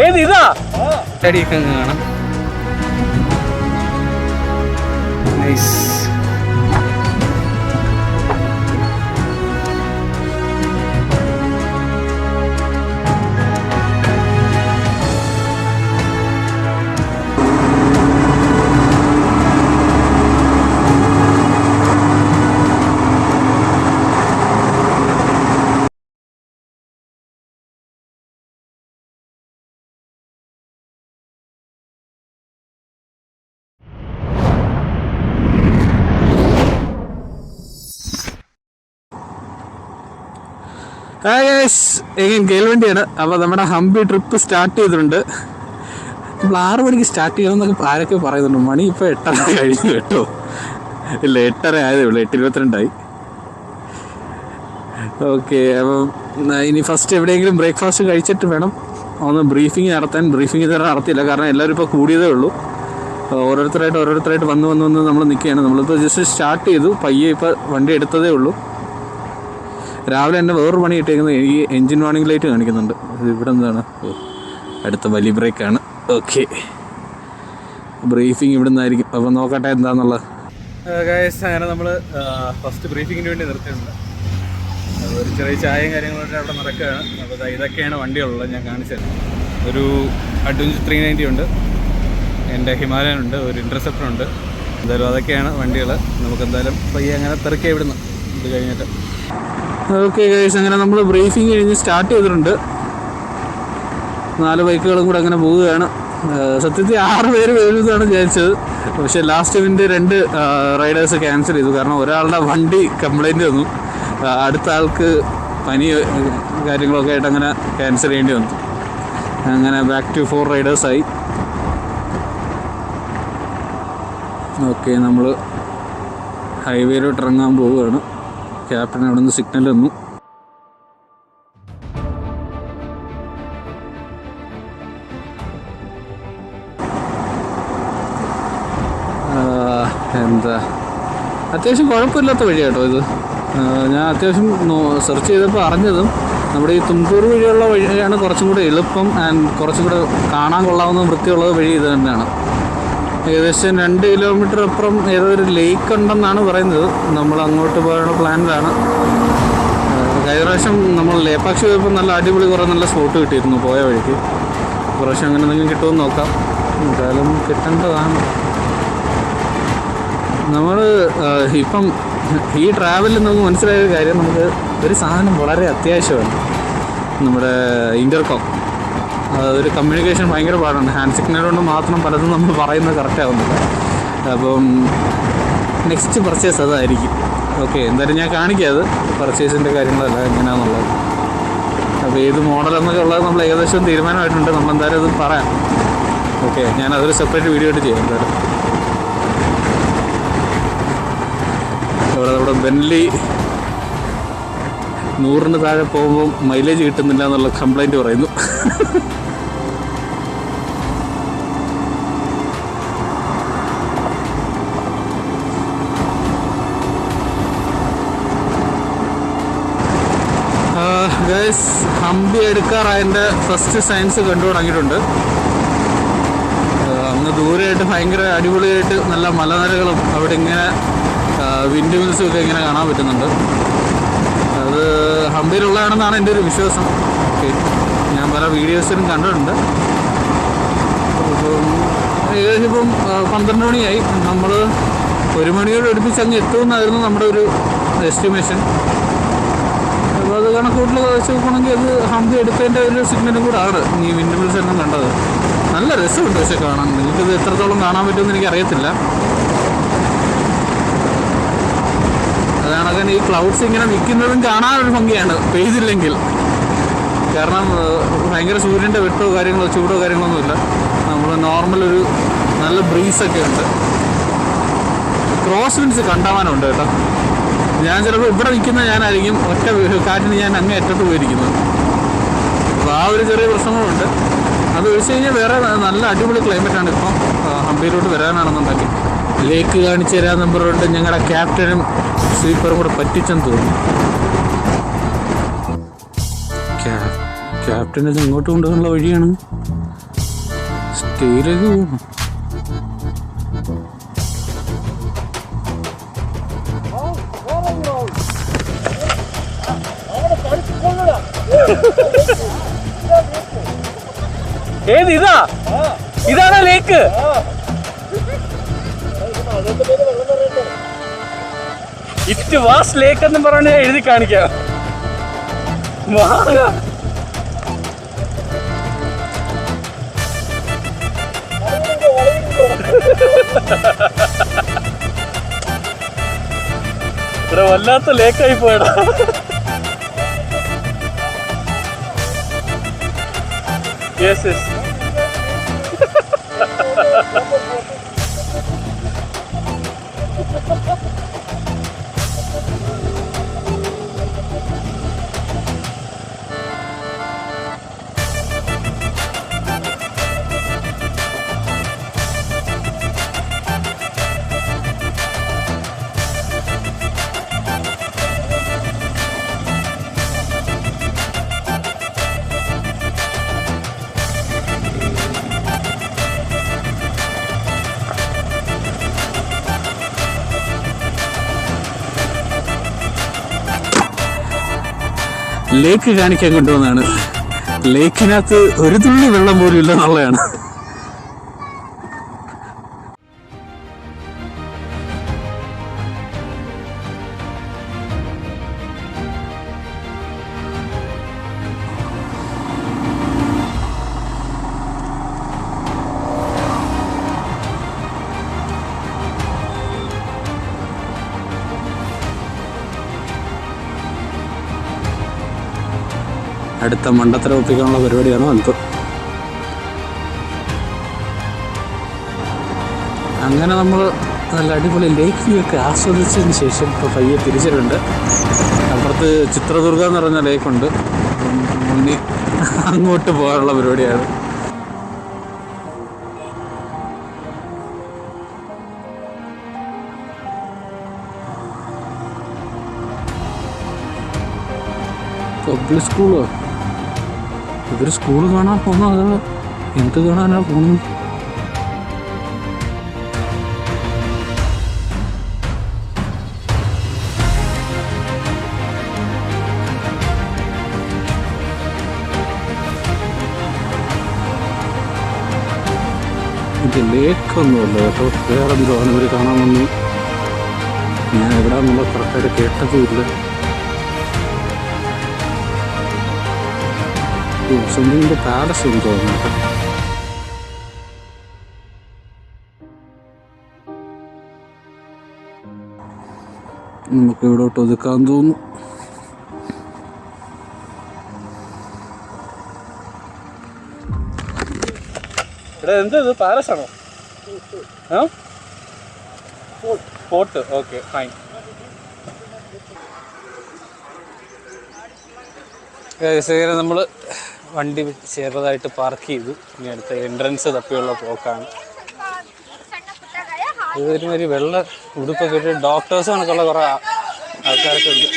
ഏത് ഇതാ അടിയൊക്കെ കാണാം. നൈസ്. കേൾവണ്ടിയാണ്. അപ്പോൾ നമ്മുടെ ഹംപി ട്രിപ്പ് സ്റ്റാർട്ട് ചെയ്തിട്ടുണ്ട്. നമ്മൾ 6 മണിക്ക് സ്റ്റാർട്ട് ചെയ്യണമെന്നൊക്കെ ആരൊക്കെ പറയുന്നുണ്ട്. മണി ഇപ്പോൾ 8:30 കഴിഞ്ഞു കേട്ടോ. ഇല്ല, 8:30 ആയതേ ഉള്ളൂ. 8:22 ഓക്കെ. അപ്പം ഇനി ഫസ്റ്റ് എവിടെയെങ്കിലും ബ്രേക്ക്ഫാസ്റ്റ് കഴിച്ചിട്ട് വേണം ഒന്ന് ബ്രീഫിങ് നടത്താൻ. ബ്രീഫിങ് ഇതുവരെ നടത്തിയില്ല, കാരണം എല്ലാവരും ഇപ്പോൾ കൂടിയതേ ഉള്ളൂ. ഓരോരുത്തരായിട്ട് വന്ന് നമ്മൾ നിൽക്കുകയാണ്. നമ്മളിപ്പോൾ ജസ്റ്റ് സ്റ്റാർട്ട് ചെയ്തു, പയ്യെ ഇപ്പോൾ വണ്ടി എടുത്തതേ ഉള്ളൂ. രാവിലെ തന്നെ വേറൊരു പണി കിട്ടിയിരിക്കുന്നത്, എനിക്ക് എൻജിൻ വാർണിംഗ് ലൈറ്റ് കാണിക്കുന്നുണ്ട്. ഇവിടെ എന്താണ്? അടുത്ത വലിയ ബ്രേക്കാണ്. ഓക്കെ, ബ്രീഫിങ് ഇവിടെ നിന്നായിരിക്കും. അപ്പോൾ നോക്കട്ടെ എന്താണെന്നുള്ളത്. അങ്ങനെ നമ്മൾ ഫസ്റ്റ് ബ്രീഫിങ്ങിന് വേണ്ടി നിർത്തിയിട്ടുണ്ട്. ഒരു ചെറിയ ചായയും കാര്യങ്ങളൊക്കെ അവിടെ നടക്കുകയാണ്. അപ്പോൾ ഇതൊക്കെയാണ് വണ്ടികളുള്ളത്. ഞാൻ കാണിച്ചത് ഒരു അഡ്വഞ്ചർ 390 ഉണ്ട്, എൻ്റെ ഹിമാലയൻ ഉണ്ട്, ഒരു ഇൻ്റർസെപ്റ്റർ ഉണ്ട്. എന്തായാലും അതൊക്കെയാണ് വണ്ടികൾ. നമുക്കെന്തായാലും പയ്യെ അങ്ങനെ തിരക്കി ഇവിടുന്ന് ഇത് കഴിഞ്ഞിട്ട്. ഓക്കെ ഗൈസ്, അങ്ങനെ നമ്മൾ ബ്രീഫിങ് കഴിഞ്ഞ് സ്റ്റാർട്ട് ചെയ്തിട്ടുണ്ട്. 4 ബൈക്കുകളും കൂടെ അങ്ങനെ പോവുകയാണ്. സത്യത്തിൽ 6 പേര് വരുന്നതാണ് വിചാരിച്ചത്. പക്ഷേ ലാസ്റ്റ് ഇവൻ്റെ 2 റൈഡേഴ്സ് ക്യാൻസൽ ചെയ്തു. കാരണം ഒരാളുടെ വണ്ടി കംപ്ലൈൻറ്റ് വന്നു, അടുത്ത ആൾക്ക് പനി കാര്യങ്ങളൊക്കെ ആയിട്ട് അങ്ങനെ ക്യാൻസൽ ചെയ്യേണ്ടി വന്നു. അങ്ങനെ ബാക്ക് ടു 4 റൈഡേഴ്സായി. ഓക്കെ, നമ്മൾ ഹൈവേയിലോട്ട് ഇറങ്ങാൻ പോവുകയാണ്. ക്യാപ്റ്റൻ അവിടെ നിന്ന് സിഗ്നൽ തന്നു. എന്താ അത്യാവശ്യം കുഴപ്പമില്ലാത്ത വഴിയാട്ടോ ഇത്. ഞാൻ അത്യാവശ്യം സെർച്ച് ചെയ്തപ്പോൾ അറിഞ്ഞതും നമ്മുടെ ഈ തുംകൂർ വഴിയുള്ള വഴിയാണ് കുറച്ചും കൂടെ എളുപ്പം ആൻഡ് കുറച്ചും കൂടെ കാണാൻ കൊള്ളാവുന്ന വൃത്തിയുള്ളത് വഴി ഇത് തന്നെയാണ്. ഏകദേശം 2 കിലോമീറ്റർ അപ്പുറം ഏതൊരു ലേക്ക് ഉണ്ടെന്നാണ് പറയുന്നത്. നമ്മൾ അങ്ങോട്ട് പോകാനുള്ള പ്ലാനിലാണ്. കഴിഞ്ഞ പ്രാവശ്യം നമ്മൾ ലേപ്പാക്ഷി പോയപ്പോൾ നല്ല അടിപൊളി കുറേ നല്ല സ്പോട്ട് കിട്ടിയിരുന്നു പോയ വഴിക്ക്. പ്രാവശ്യം അങ്ങനെ എന്തെങ്കിലും കിട്ടുമെന്ന് നോക്കാം. എന്തായാലും കിട്ടേണ്ടതാണ്. നമ്മൾ ഇപ്പം ഈ ട്രാവലിൽ നമുക്ക് മനസ്സിലായ ഒരു കാര്യം, നമുക്ക് ഒരു സാധനം വളരെ അത്യാവശ്യമാണ്. നമ്മുടെ ഇൻ്റർകോം, അതൊരു കമ്മ്യൂണിക്കേഷൻ ഭയങ്കര പാടാണ്. ഹാൻഡ് സിഗ്നൽ കൊണ്ട് മാത്രം പലതും നമ്മൾ പറയുന്നത് കറക്റ്റ് ആവുന്നില്ല. അപ്പം നെക്സ്റ്റ് പർച്ചേസ് അതായിരിക്കും. ഓക്കെ, എന്തായാലും ഞാൻ കാണിക്കാം അത് പർച്ചേസിൻ്റെ കാര്യങ്ങളല്ല എങ്ങനെയാണെന്നുള്ളത്. അപ്പോൾ ഏത് മോഡലെന്നൊക്കെ ഉള്ളത് നമ്മൾ ഏകദേശം തീരുമാനമായിട്ടുണ്ട്. നമ്മളെന്തായാലും അത് പറയാം. ഓക്കെ, ഞാൻ അതൊരു സെപ്പറേറ്റ് വീഡിയോ ആയിട്ട് ചെയ്യാം എന്തായാലും. അവിടെ ബെൻലി 100-ന് താഴെ പോകുമ്പോൾ മൈലേജ് കിട്ടുന്നില്ല എന്നുള്ള കംപ്ലൈൻറ്റ് പറയുന്നു. ഗൈസ്, ഹംപി എടുക്കാറായതിൻ്റെ ഫസ്റ്റ് സയൻസ് കണ്ടു തുടങ്ങിയിട്ടുണ്ട്. അങ്ങ് ദൂരെയായിട്ട് ഭയങ്കര അടിപൊളിയായിട്ട് നല്ല മലനിരകളും അവിടെ ഇങ്ങനെ വിൻഡ് മിൽസും ഒക്കെ ഇങ്ങനെ കാണാൻ പറ്റുന്നുണ്ട്. അത് ഹംപിയിലുള്ളതാണെന്നാണ് എൻ്റെ ഒരു വിശ്വാസം. ഓക്കെ, ഞാൻ പല വീഡിയോസിലും കണ്ടിട്ടുണ്ട്. അപ്പം ഏകദേശം ഇപ്പം 12 മണിയായി. നമ്മൾ 1 മണിയോട് അടുപ്പിച്ച് അങ്ങ് എത്തുമെന്നായിരുന്നു നമ്മുടെ ഒരു എസ്റ്റിമേഷൻ. അപ്പോൾ അത് കണക്കൂട്ടിൽ വെച്ച് നോക്കുകയാണെങ്കിൽ അത് ഹംപി എടുത്തതിൻ്റെ ഒരു സിഗ്നലും കൂടെ ആണ് ഈ വിൻഡ് മിൽസ് എല്ലാം കണ്ടത്. നല്ല രസമുണ്ട് പക്ഷെ കാണാൻ. നിങ്ങൾക്കിത് എത്രത്തോളം കാണാൻ പറ്റുമെന്ന് എനിക്കറിയത്തില്ല. അതാണ് ഈ ക്ലൗഡ്സ് ഇങ്ങനെ നിൽക്കുന്നതും കാണാനൊരു ഭംഗിയാണ് പെയ്തില്ലെങ്കിൽ. കാരണം ഭയങ്കര സൂര്യൻ്റെ വെട്ടോ കാര്യങ്ങളോ ചൂടോ കാര്യങ്ങളൊന്നുമില്ല. നമ്മൾ നോർമൽ ഒരു നല്ല ബ്രീസൊക്കെ ഉണ്ട്. ക്രോസ് വിൻഡ്സ് കണ്ടാവാനുണ്ട് കേട്ടോ. ഞാൻ ചിലപ്പോൾ ഇവിടെ നിൽക്കുന്ന ഞാനായിരിക്കും, ഒറ്റ കാറ്റിന് ഞാൻ അങ്ങേ അറ്റത്ത് പോയിരിക്കുന്നത്. അപ്പോൾ ആ ഒരു ചെറിയ പ്രശ്നങ്ങളുണ്ട്. അത് ഒഴിച്ച് കഴിഞ്ഞാൽ വേറെ നല്ല അടിപൊളി ക്ലൈമറ്റാണ് ഇപ്പം. ഹംപിയിലോട്ട് വരാനാണെന്നുണ്ടെങ്കിൽ ലേക്ക് കാണിച്ചു തരാൻ പറഞ്ഞിട്ട് ഞങ്ങളുടെ ക്യാപ്റ്റനും സ്വീപ്പറും കൂടെ പറ്റിച്ചെന്ന് തോന്നുന്നു. ക്യാപ്റ്റൻ ഇത് ഇങ്ങോട്ട് കൊണ്ടുപോകാനുള്ള വഴിയാണ്. സ്റ്റേയിലേക്ക് പോകും. ഏത് ഇതാണോ ലേക്ക്? ഇറ്റ് വാസ് ലേക്ക് എന്ന് പറഞ്ഞ് എഴുതി കാണിക്കാം. ഇവിടെ വല്ലാത്ത ലേക്കായി പോയടാ. Yes, yes. ലേക്ക് കാണിക്കാൻ കൊണ്ടുവന്നാണ്. ലേക്കിനകത്ത് ഒരു തുള്ളി വെള്ളം പോലും ഇല്ല എന്നുള്ളതാണ്. അടുത്ത മണ്ടത്തരം ഒപ്പിക്കാനുള്ള പരിപാടിയാണ് വന്നത്. അങ്ങനെ നമ്മൾ നല്ല അടിപൊളി ലേക്ക് വ്യൂ ഒക്കെ ആസ്വദിച്ചതിന് ശേഷം ഇപ്പോൾ പയ്യെ തിരിച്ചിട്ടുണ്ട്. അപ്പുറത്ത് ചിത്രദുർഗ എന്ന് പറഞ്ഞ ലേക്കുണ്ട്. മുന്നിൽ അങ്ങോട്ട് പോകാനുള്ള പരിപാടിയാണ്. പബ്ലിക് സ്കൂളോ? ഇവർ സ്കൂൾ കാണാൻ പോകുന്നോ അതോ എന്ത് കാണാനാണ് പോകുന്നത്? ഇത് ലേക്കൊന്നുമല്ല കേട്ടോ, വേറെന്തോന്ന് ഇവർ കാണാൻ വന്നു. ഞാൻ എവിടെയാണെന്നുള്ള കറക്റ്റായിട്ട് കേട്ടതുമില്ല. സ്വന്തം പാലസ് എന്ന് തോന്നുന്നു. നമുക്ക് ഇവിടോട്ട് ഒതുക്കാൻ തോന്നുന്നു. എന്തത് പാലസ് ആണോ? ഫോർട്ട്. Okay, fine. നമ്മൾ വണ്ടി ചെറുതായിട്ട് പാർക്ക് ചെയ്തു. ഇനി അടുത്ത എൻട്രൻസ് തപ്പിയുള്ള പോക്കാണ്. ഇതൊരുമാതിരി വെള്ള ഉടുപ്പൊക്കെ ഇട്ട് ഡോക്ടേഴ്സ് കണക്കുള്ള കുറേ ആൾക്കാരൊക്കെ ഉണ്ട്.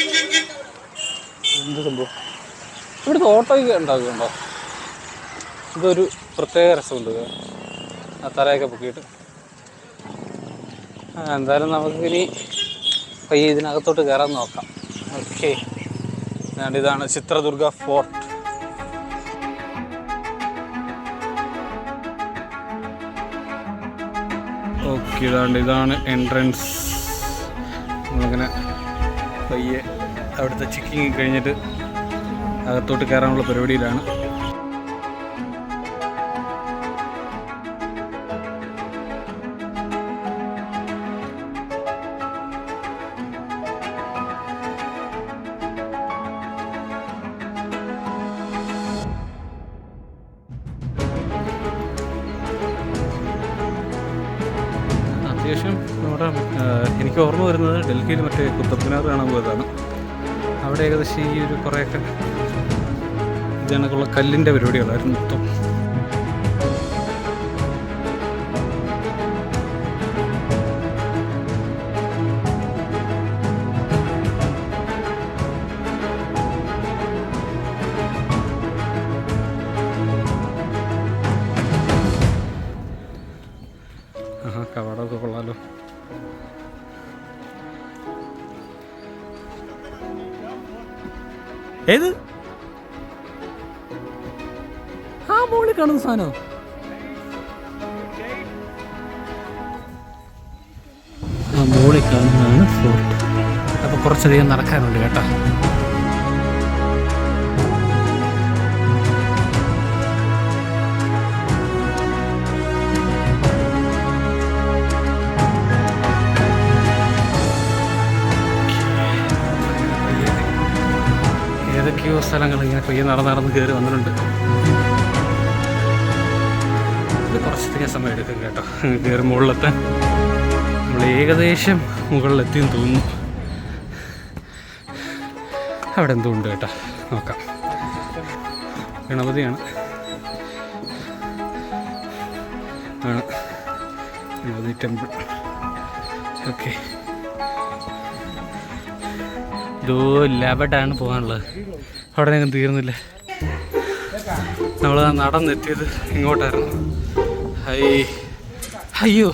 എന്ത് സംഭവം? ഇവിടുത്തെ ഓട്ടോയൊക്കെ ഉണ്ടാക്കുന്നുണ്ടോ? ഇതൊരു പ്രത്യേക രസമുണ്ട് ആ തലയൊക്കെ പൊക്കിയിട്ട്. എന്തായാലും നമുക്കിനി പയ്യെ ഇതിനകത്തോട്ട് കയറാൻ നോക്കാം. ഓക്കെ, ഇതാണ് ചിത്രദുർഗ ഫോർട്ട്. ഓക്കെ, ഇതാണ് എൻട്രൻസ്. നമ്മളിങ്ങനെ പയ്യെ അവിടുത്തെ ചെക്കിങ് കഴിഞ്ഞിട്ട് അകത്തോട്ട് കയറാനുള്ള പരിപാടിയിലാണ്. അത്യാവശ്യം നമ്മുടെ എനിക്ക് ഓർമ്മ വരുന്നത് ഡൽഹിയിൽ മറ്റേ കുത്തബ് മിനാർ കാണാൻ പോയതാണ്. അവിടെ ഏകദേശം ഈ ഒരു കുറേയൊക്കെ ഇതിനൊക്കെയുള്ള കല്ലിൻ്റെ പരിപാടികളായിരുന്നു മൊത്തം. ഏത് ആ മോളിൽ കാണുന്ന സാധനം? ആ മോളിൽ കാണുന്നതാണ് ഫോർട്ട്. അപ്പോൾ കുറച്ചധികം നടക്കാനുണ്ട് കേട്ടോ. ഏതൊക്കെയോ സ്ഥലങ്ങൾ ഇങ്ങനെ പയ്യെ നടന്ന് കയറി വന്നിട്ടുണ്ട്. ഇത് കുറച്ചധികം സമയം എടുക്കും കേട്ടോ കയറി മുകളിലെത്താൻ. നമ്മൾ ഏകദേശം മുകളിലെത്തിയെന്ന് തോന്നുന്നു. അവിടെ എന്തോ ഉണ്ട് കേട്ടോ, നോക്കാം. ഗണപതിയാണ്, ആണ് ഗണപതി ടെമ്പിൾ. ഓക്കെ, ഇതോ ലെവഡാണ് പോകാനുള്ളത്. അവിടെ ഞങ്ങൾ തീർന്നില്ല. നമ്മൾ നടന്നെത്തിയത് ഇങ്ങോട്ടായിരുന്നു. അയ്യോ,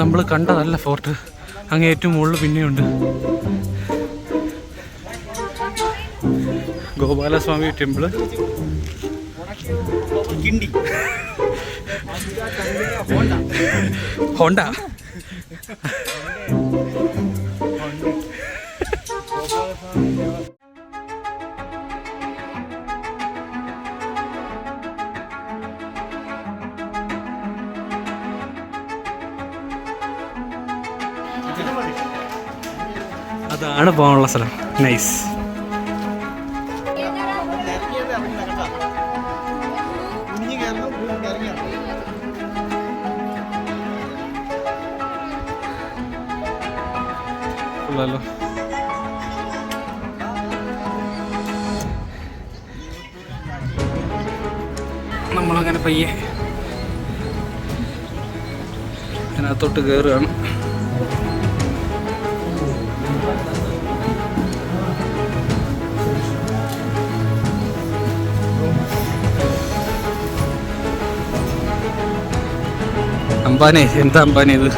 നമ്മൾ കണ്ടതല്ല ഫോർട്ട്. അങ്ങ് ഏറ്റവും മുകളിൽ പിന്നെയുണ്ട് ഗോപാലസ്വാമി ടെമ്പിള്. ഹോണ്ട അതാണ് പോകാനുള്ള സ്ഥലം. നൈസ്. കൊള്ളാലോ. നമ്മളങ്ങനെ പയ്യെ അതിനകത്തോട്ട് കയറുകയാണ്. അംബാനെ, എന്താ അംബാനെ ഇത്?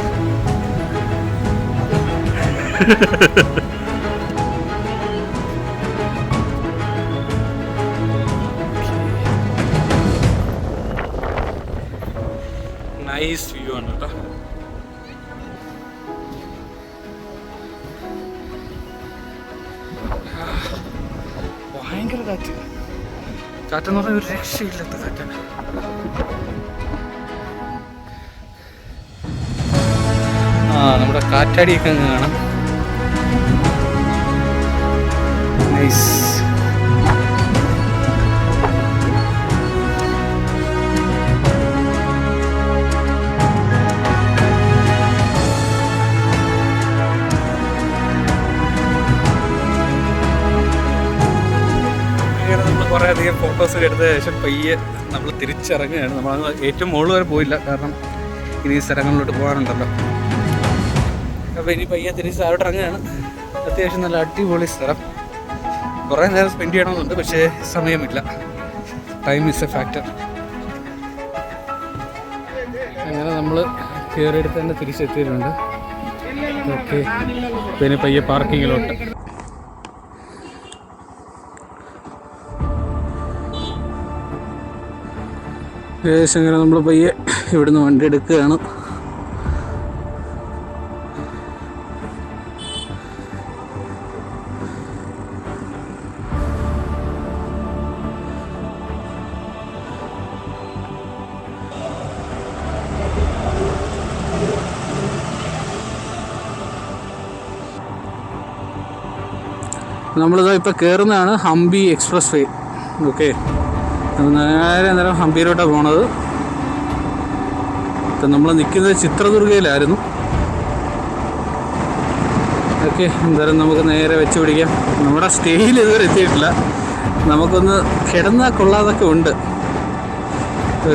നൈസ് വ്യൂ ആണ് കേട്ടോ. ഭയങ്കര കാറ്റ്. കാറ്റെന്ന് പറഞ്ഞാൽ ഒരു രക്ഷയില്ലാത്ത കാറ്റാണ്. നമ്മുടെ കാറ്റാടിയൊക്കെ അങ്ങ് കാണാം. നൈസ്. നമ്മൾ കുറേ അധികം ഫോട്ടോസ് എടുത്ത ശേഷം പയ്യെ നമ്മൾ തിരിച്ചിറങ്ങുകയാണ്. നമ്മൾ ഏറ്റവും മുകളിൽ വരെ പോയില്ല, കാരണം ഇനി ഈ സ്ഥലങ്ങളിലോട്ട് പോകാനുണ്ടല്ലോ. അപ്പോൾ ഇനി പയ്യെ തിരിച്ച് അവിടെ ഇറങ്ങുകയാണ്. അത്യാവശ്യം നല്ല അടിപൊളി സ്ഥലം. കുറേ നേരം സ്പെൻഡ് ചെയ്യണമെന്നുണ്ട്, പക്ഷേ സമയമില്ല. Time is A factor. അങ്ങനെ നമ്മൾ കയറിയെടുത്ത് തന്നെ തിരിച്ചെത്തിയിട്ടുണ്ട്. ഓക്കെ, പിന്നെ പയ്യെ പാർക്കിങ്ങിലോട്ട്. ഏകദേശം അങ്ങനെ നമ്മൾ പയ്യെ ഇവിടുന്ന് വണ്ടി എടുക്കുകയാണ്. നമ്മളിത് ഇപ്പോൾ കയറുന്നതാണ് ഹംപി എക്സ്പ്രസ് വേ. ഓക്കെ, നേരെ അന്നേരം ഹംപിയിലോട്ടാണ് പോണത്. ഇപ്പം നമ്മൾ നിൽക്കുന്നത് ചിത്രദുർഗയിലായിരുന്നു. ഓക്കെ, എന്തായാലും നമുക്ക് നേരെ വെച്ച് പിടിക്കാം. നമ്മുടെ സ്റ്റേയിൽ ഇതുവരെ എത്തിയിട്ടില്ല. നമുക്കൊന്ന് കിടന്നാൽ കൊള്ളാതൊക്കെ ഉണ്ട്.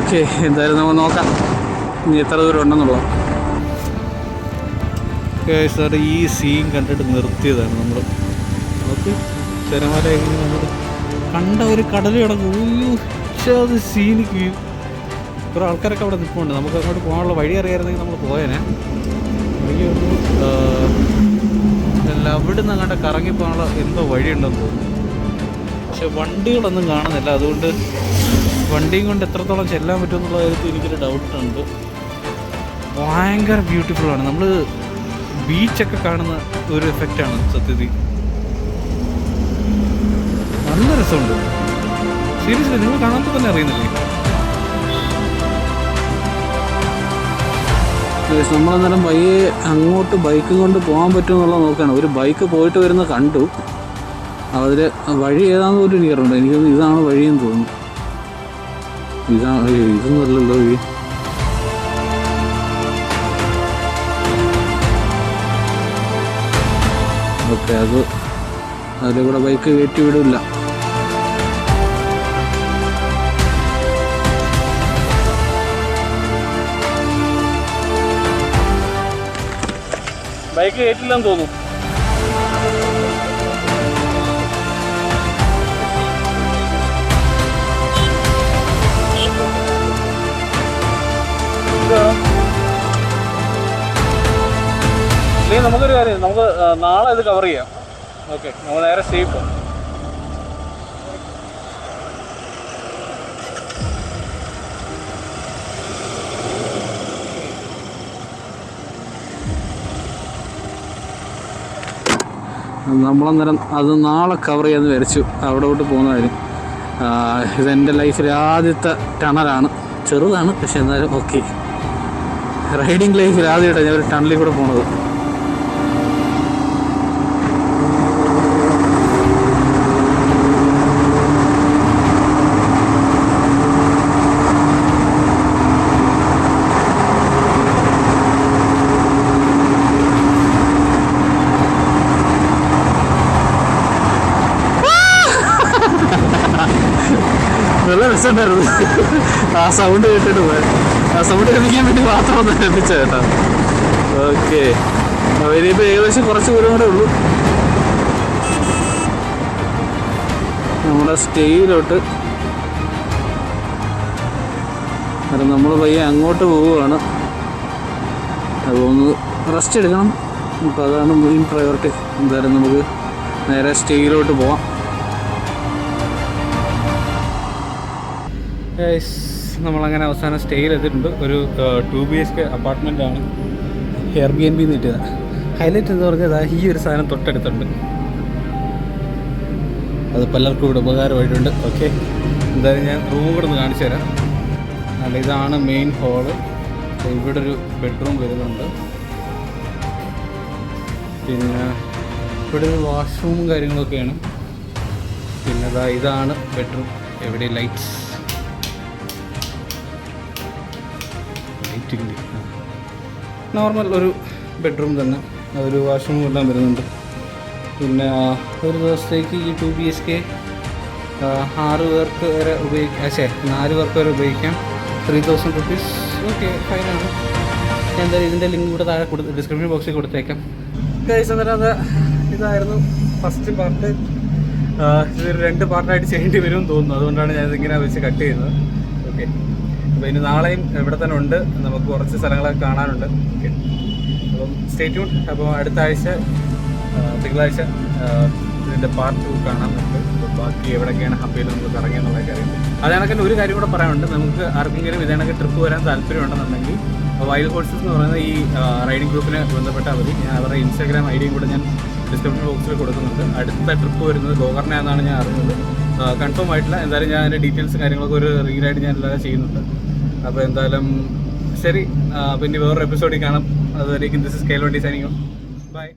ഓക്കെ, എന്തായാലും നമുക്ക് നോക്കാം ഇനി എത്ര ദൂരം ഉണ്ടെന്നുള്ളത്. സാർ, ഈ സീൻ കണ്ടിട്ട് നിർത്തിയതാണ് നമ്മൾ. നമുക്ക് തിരമാല എങ്ങനെ നമ്മൾ കണ്ട ഒരു കടൽ കിടക്കും. അത് സീനിക്ക് വ്യൂ. കുറേ ആൾക്കാരൊക്കെ അവിടെ നിൽപ്പുണ്ട്. നമുക്ക് അങ്ങോട്ട് പോകാനുള്ള വഴി അറിയാമായിരുന്നെങ്കിൽ നമ്മൾ പോയേനെ. എനിക്ക് അവിടെ നിന്ന് അങ്ങോട്ട് കറങ്ങിപ്പോകാനുള്ള എന്തോ വഴിയുണ്ടെന്ന് തോന്നുന്നു. പക്ഷെ വണ്ടികളൊന്നും കാണുന്നില്ല. അതുകൊണ്ട് വണ്ടിയും കൊണ്ട് എത്രത്തോളം ചെല്ലാൻ പറ്റുമെന്നുള്ള കാര്യത്തിൽ എനിക്കൊരു ഡൗട്ടുണ്ട്. ഭയങ്കര ബ്യൂട്ടിഫുള്ളാണ്. നമ്മൾ ബീച്ചൊക്കെ കാണുന്ന ഒരു എഫക്റ്റാണ് സത്യത്തിൽ. നല്ല രസമുണ്ട് സീരിയസ്ലി. നിങ്ങൾ കാണാൻ തന്നെ അറിയുന്നില്ലേ? നമ്മളന്നേരം പയ്യെ അങ്ങോട്ട് ബൈക്കും കൊണ്ട് പോകാൻ പറ്റുമെന്നുള്ളത് നോക്കുകയാണ്. ഒരു ബൈക്ക് പോയിട്ട് വരുന്ന കണ്ടു. അതിൽ വഴി ഏതാണെന്ന് പോലും എനിക്കറിയുണ്ട്. എനിക്കൊന്ന് ഇതാണ് വഴിയെന്ന് തോന്നുന്നു. ഇതൊന്നുമല്ലല്ലോ വഴി. ഓക്കെ, അതിൽ കൂടെ ബൈക്ക് കയറ്റി വിടില്ല. ബൈക്ക് കയറ്റില്ലെന്ന് തോന്നുന്നു. ഇല്ലെങ്കിൽ നമുക്കൊരു കാര്യം, നമുക്ക് നാളെ ഇത് കവർ ചെയ്യാം. ഓക്കെ, നമ്മൾ നേരെ സ്റ്റേ പോകും. നമ്മളന്നേരം അത് നാളെ കവർ ചെയ്യാമെന്ന് വിചാരിച്ചു. അവിടോട്ട് പോകുന്നതായിരുന്നു. ഇതെൻ്റെ ലൈഫിലെ ആദ്യത്തെ ടണലാണ്. ചെറുതാണ്, പക്ഷെ എന്നാലും ഓക്കെ. റൈഡിങ് ലൈഫിൽ ആദ്യമായിട്ടാണ് ഞാൻ ഒരു ടണലിൽ കൂടെ പോണത്. നല്ല രസമുണ്ടായിരുന്നു. ആ സൗണ്ട് കേട്ടിട്ട് പോയത്. ആ സൗണ്ട് കേൾപ്പിക്കാൻ വേണ്ടി മാത്രം ഒന്ന് ലഭിച്ച കേട്ടോ. ഓക്കെ, ഇനിയിപ്പോൾ ഏകദേശം കുറച്ച് ദൂരം കൂടെ ഉള്ളൂ നമ്മുടെ സ്റ്റേയിലോട്ട്. കാരണം നമ്മൾ പയ്യെ അങ്ങോട്ട് പോവുകയാണ്. അപ്പോൾ ഒന്ന് റെസ്റ്റ് എടുക്കണം. അപ്പോൾ അതാണ് മെയിൻ പ്രയോറിറ്റി. എന്തായാലും നമുക്ക് നേരെ സ്റ്റേയിലോട്ട് പോവാം. നമ്മളങ്ങനെ അവസാനം സ്റ്റേയിൽ എത്തിയിട്ടുണ്ട്. ഒരു 2 BHK അപ്പാർട്ട്മെൻറ്റാണ്. Airbnb കിട്ടിയതാണ്. ഹൈലൈറ്റ് എന്ന് പറഞ്ഞാൽ ഈ ഒരു സാധനം തൊട്ടടുത്തുണ്ട്. അത് പലർക്കും ഇവിടെ ഉപകാരമായിട്ടുണ്ട്. ഓക്കെ, എന്തായാലും ഞാൻ റൂം കൂടെ ഒന്ന് കാണിച്ചു തരാം. അല്ല, ഇതാണ് മെയിൻ ഹോള്. ഇവിടെ ഒരു ബെഡ്റൂം വരുന്നുണ്ട്. പിന്നെ ഇവിടെ ഒരു വാഷ്റൂമും കാര്യങ്ങളൊക്കെയാണ്. പിന്നെ ഇതാണ് ബെഡ്റൂം. എവിടെ ലൈറ്റ്സ് നോർമൽ ഒരു ബെഡ്റൂം തന്നെ. ഒരു വാഷ്റൂമും എല്ലാം വരുന്നുണ്ട്. പിന്നെ ഒരു ദിവസത്തേക്ക് ഈ 2 BHK 6 പേർക്ക് വരെ ഉപയോഗിക്കാം. 4 പേർക്ക് വരെ ഉപയോഗിക്കാം. 3000 rupees. ഓക്കെ, ഫൈനാണ്. ഞാൻ എന്തായാലും ഇതിൻ്റെ ലിങ്ക് കൂടെ താഴെ ഡിസ്ക്രിപ്ഷൻ ബോക്സിൽ കൊടുത്തേക്കാം. അന്നേരം ഇതായിരുന്നു ഫസ്റ്റ് പാർട്ട്. ഇതൊരു 2 പാർട്ടായിട്ട് ചെയ്യേണ്ടി വരുമെന്ന് തോന്നുന്നു. അതുകൊണ്ടാണ് ഞാനിതിങ്ങനെ വെച്ച് കട്ട് ചെയ്യുന്നത്. ഓക്കെ, അപ്പോൾ ഇനി നാളെയും ഇവിടെ തന്നെ ഉണ്ട്. നമുക്ക് കുറച്ച് സ്ഥലങ്ങളൊക്കെ കാണാനുണ്ട്. ഓക്കെ, അപ്പം സ്റ്റേ ട്യൂൺ. അപ്പോൾ അടുത്ത ആഴ്ച തിങ്കളാഴ്ച ഇതിൻ്റെ പാർട്ട് 2 കാണാൻ നമുക്ക്. അപ്പോൾ ബാക്കി എവിടെയൊക്കെയാണ് ഹബ്ബിയിൽ നമുക്ക് കറങ്ങിയെന്നുള്ള കാര്യം. അതിനൊക്കെ ഒരു കാര്യം കൂടെ പറയാനുണ്ട്. നമുക്ക് ആർക്കെങ്കിലും ഇതിനൊക്കെ ട്രിപ്പ് വരാൻ താല്പര്യമുണ്ടെന്നുണ്ടെങ്കിൽ വൈൽഡ് ഹോഴ്സസ് എന്ന് പറയുന്ന ഈ റൈഡിംഗ് ഗ്രൂപ്പിനെ ബന്ധപ്പെട്ടാൽ മതി. ഞാൻ അവരുടെ ഇൻസ്റ്റാഗ്രാം ഐഡിയും കൂടെ ഞാൻ ഡിസ്ക്രിപ്ഷൻ ബോക്സിൽ കൊടുക്കുന്നുണ്ട്. അടുത്ത ട്രിപ്പ് വരുന്നത് ഗോകർണയാണെന്നാണ് ഞാൻ അറിയുന്നത്. കൺഫേം ആയിട്ടില്ല. എന്തായാലും ഞാൻ അതിൻ്റെ ഡീറ്റെയിൽസ് കാര്യങ്ങളൊക്കെ ഒരു റീലായിട്ട് ഞാൻ എല്ലാം ചെയ്യുന്നുണ്ട്. അപ്പോൾ എന്തായാലും ശരി, പിന്നെ വേറൊരു എപ്പിസോഡിൽ കാണാം. അതുവരേക്കും this is KL20 signing off. By.